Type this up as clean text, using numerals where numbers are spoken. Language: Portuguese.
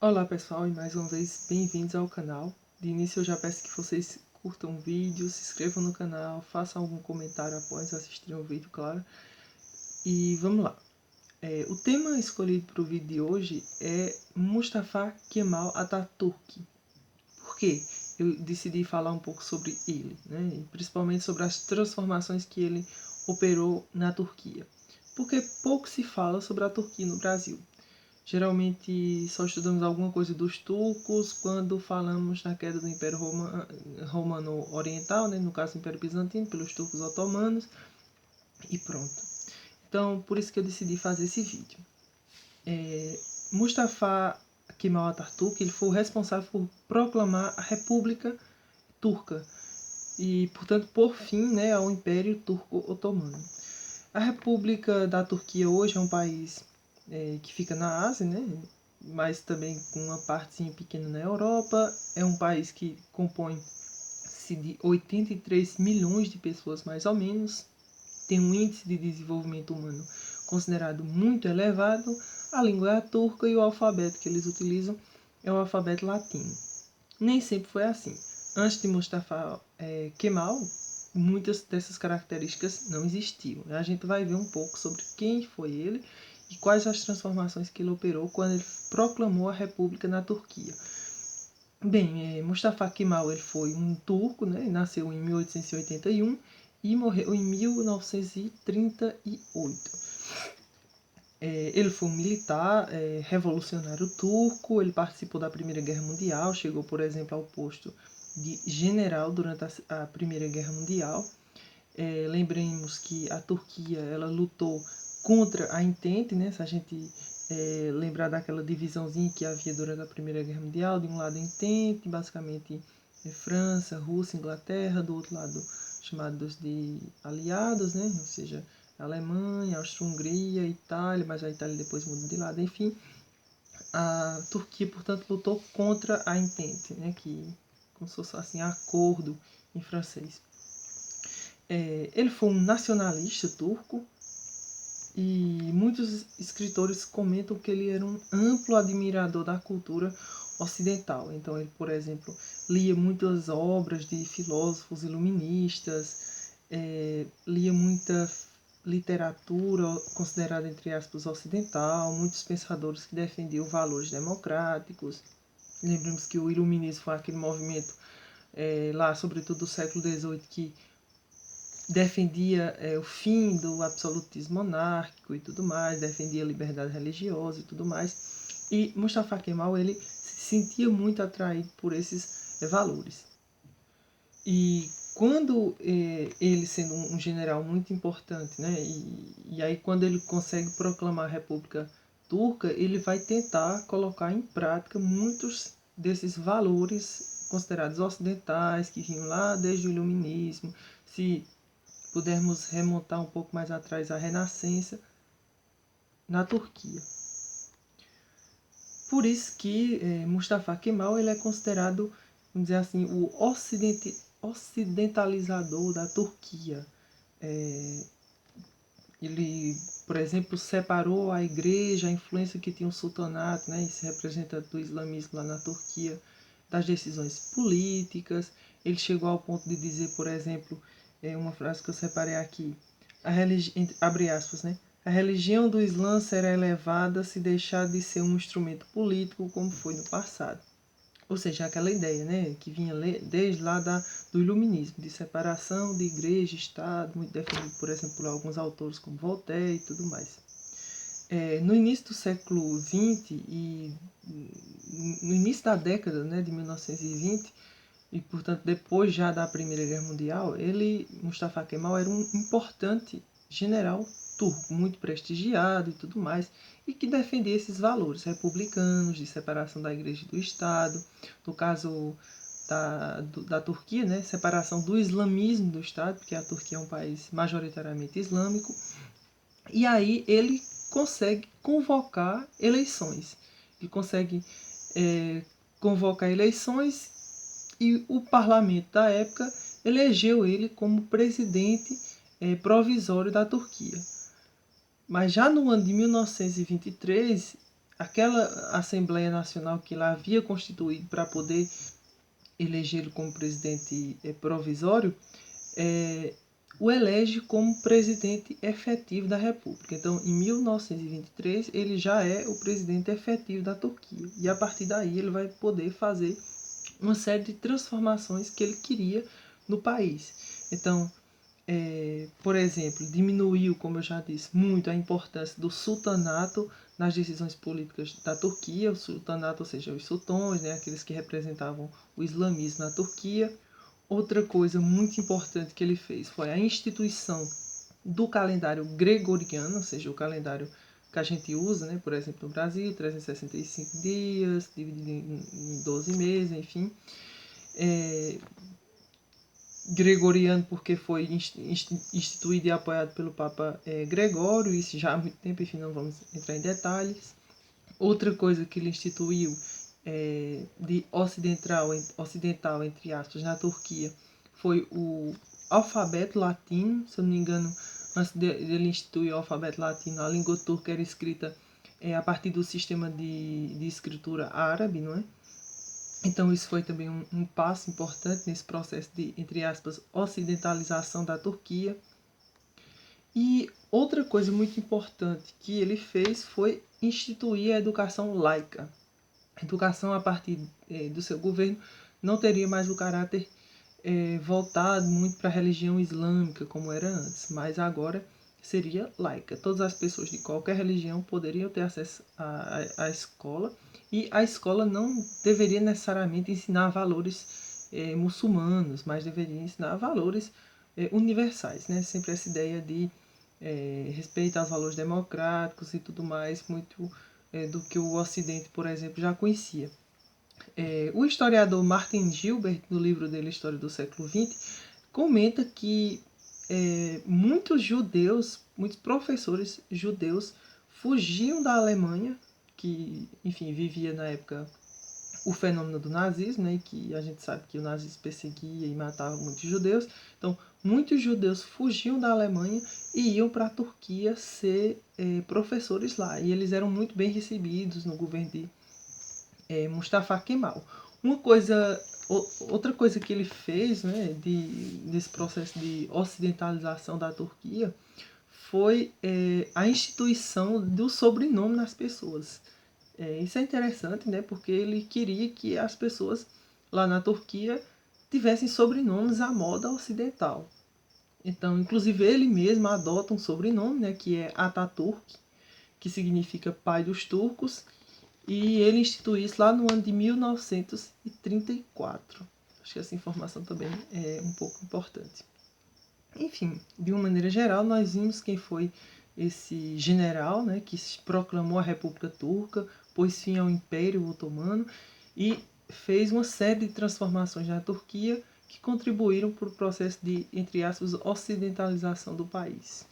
Olá pessoal, e mais uma vez bem-vindos ao canal. De início eu já peço que vocês curtam o vídeo, se inscrevam no canal, façam algum comentário após assistir o vídeo, claro. E vamos lá. O tema escolhido para o vídeo de hoje é Mustafa Kemal Atatürk. Por quê? Eu decidi falar um pouco sobre ele, né? E principalmente sobre as transformações que ele operou na Turquia. Porque pouco se fala sobre a Turquia no Brasil. Geralmente só estudamos alguma coisa dos turcos quando falamos na queda do Império Romano Oriental, né? No caso do Império Bizantino, pelos turcos otomanos, e pronto. Então, por isso que eu decidi fazer esse vídeo. Mustafa Kemal Atatürk ele foi o responsável por proclamar a República Turca e, portanto, por fim, né, ao Império Turco-Otomano. A República da Turquia hoje é um país que fica na Ásia, né? Mas também com uma partezinha pequena na Europa. É um país que compõe-se de 83 milhões de pessoas, mais ou menos. Tem um índice de desenvolvimento humano considerado muito elevado. A língua é a turca e o alfabeto que eles utilizam é o alfabeto latino. Nem sempre foi assim. Antes de Mustafa Kemal, muitas dessas características não existiam. A gente vai ver um pouco sobre quem foi ele e quais as transformações que ele operou quando ele proclamou a República na Turquia. Bem, Mustafa Kemal ele foi um turco, né? Nasceu em 1881 e morreu em 1938. Ele foi um militar revolucionário turco, ele participou da Primeira Guerra Mundial, chegou, por exemplo, ao posto de general durante a Primeira Guerra Mundial. Lembremos que a Turquia ela lutou contra a Entente, né? Se a gente lembrar daquela divisãozinha que havia durante a Primeira Guerra Mundial, de um lado a Entente, basicamente França, Rússia, Inglaterra, do outro lado chamados de aliados, né? Ou seja, Alemanha, Áustria-Hungria, Itália, mas a Itália depois mudou de lado, enfim. A Turquia, portanto, lutou contra a Entente, né? Que como se fosse assim, acordo em francês. Ele foi um nacionalista turco e muitos escritores comentam que ele era um amplo admirador da cultura ocidental. Então ele, por exemplo, lia muitas obras de filósofos iluministas, lia muita literatura considerada, entre aspas, ocidental, muitos pensadores que defendiam valores democráticos. Lembramos que o iluminismo foi aquele movimento lá, sobretudo do século XVIII, que defendia o fim do absolutismo monárquico e tudo mais, defendia a liberdade religiosa e tudo mais. E Mustafa Kemal ele se sentia muito atraído por esses valores. E quando ele, sendo um general muito importante, né, e aí quando ele consegue proclamar a República Turca, ele vai tentar colocar em prática muitos desses valores considerados ocidentais, que vinham lá desde o Iluminismo. Se pudermos remontar um pouco mais atrás à Renascença na Turquia. Por isso que Mustafa Kemal ele é considerado, vamos dizer assim, o ocidentalizador da Turquia. Ele, por exemplo, separou a igreja, a influência que tinha o sultanato, né, esse representante do islamismo lá na Turquia, das decisões políticas. Ele chegou ao ponto de dizer, por exemplo, uma frase que eu separei aqui, abre aspas, né? A religião do Islã será elevada se deixar de ser um instrumento político como foi no passado. Ou seja, aquela ideia, né, que vinha desde lá do iluminismo, de separação de igreja e Estado, muito defendido, por exemplo, por alguns autores como Voltaire e tudo mais. No início do século XX e no início da década, né, de 1920, e portanto depois já da Primeira Guerra Mundial, Mustafa Kemal, era um importante general turco, muito prestigiado e tudo mais, e que defendia esses valores republicanos de separação da igreja e do Estado, no caso da Turquia, né, separação do islamismo do Estado, porque a Turquia é um país majoritariamente islâmico, e aí ele consegue convocar eleições, ele consegue convocar eleições e o parlamento da época elegeu ele como presidente provisório da Turquia. Mas já no ano de 1923, aquela Assembleia Nacional que lá havia constituído para poder elegê-lo como presidente provisório, o elege como presidente efetivo da República. Então, em 1923, ele já é o presidente efetivo da Turquia. E a partir daí ele vai poder fazer uma série de transformações que ele queria no país. Então, por exemplo, diminuiu, como eu já disse, muito a importância do sultanato nas decisões políticas da Turquia. O sultanato, ou seja, os sultões, né, aqueles que representavam o islamismo na Turquia. Outra coisa muito importante que ele fez foi a instituição do calendário gregoriano, ou seja, o calendário que a gente usa, né, por exemplo, no Brasil, 365 dias, dividido em 12 meses, enfim. Gregoriano porque foi instituído e apoiado pelo Papa Gregório, isso já há muito tempo, enfim, não vamos entrar em detalhes. Outra coisa que ele instituiu de ocidental, entre aspas, na Turquia, foi o alfabeto latino. Se eu não me engano, antes dele instituir o alfabeto latino, a língua turca era escrita a partir do sistema de escritura árabe, não é? Então isso foi também um passo importante nesse processo de, entre aspas, ocidentalização da Turquia. E outra coisa muito importante que ele fez foi instituir a educação laica. A educação a partir do seu governo não teria mais o caráter voltado muito para a religião islâmica como era antes, mas agora seria laica. Todas as pessoas de qualquer religião poderiam ter acesso à escola, e a escola não deveria necessariamente ensinar valores muçulmanos, mas deveria ensinar valores universais, né? Sempre essa ideia de respeito aos valores democráticos e tudo mais, muito do que o Ocidente, por exemplo, já conhecia. O historiador Martin Gilbert, no livro dele História do Século XX, comenta que muitos judeus, muitos professores judeus fugiam da Alemanha, que, enfim, vivia na época o fenômeno do nazismo, né, e que a gente sabe que o nazismo perseguia e matava muitos judeus. Então, muitos judeus fugiam da Alemanha e iam para a Turquia ser professores lá. E eles eram muito bem recebidos no governo de Mustafa Kemal. Outra coisa que ele fez, né, desse processo de ocidentalização da Turquia foi a instituição do sobrenome nas pessoas. Isso é interessante, né, porque ele queria que as pessoas lá na Turquia tivessem sobrenomes à moda ocidental. Então, inclusive, ele mesmo adota um sobrenome, né, que é Atatürk, que significa pai dos turcos, e ele instituiu isso lá no ano de 1934. Acho que essa informação também é um pouco importante. Enfim, de uma maneira geral, nós vimos quem foi esse general, né, que proclamou a República Turca, pôs fim ao Império Otomano e fez uma série de transformações na Turquia que contribuíram para o processo de, entre aspas, ocidentalização do país.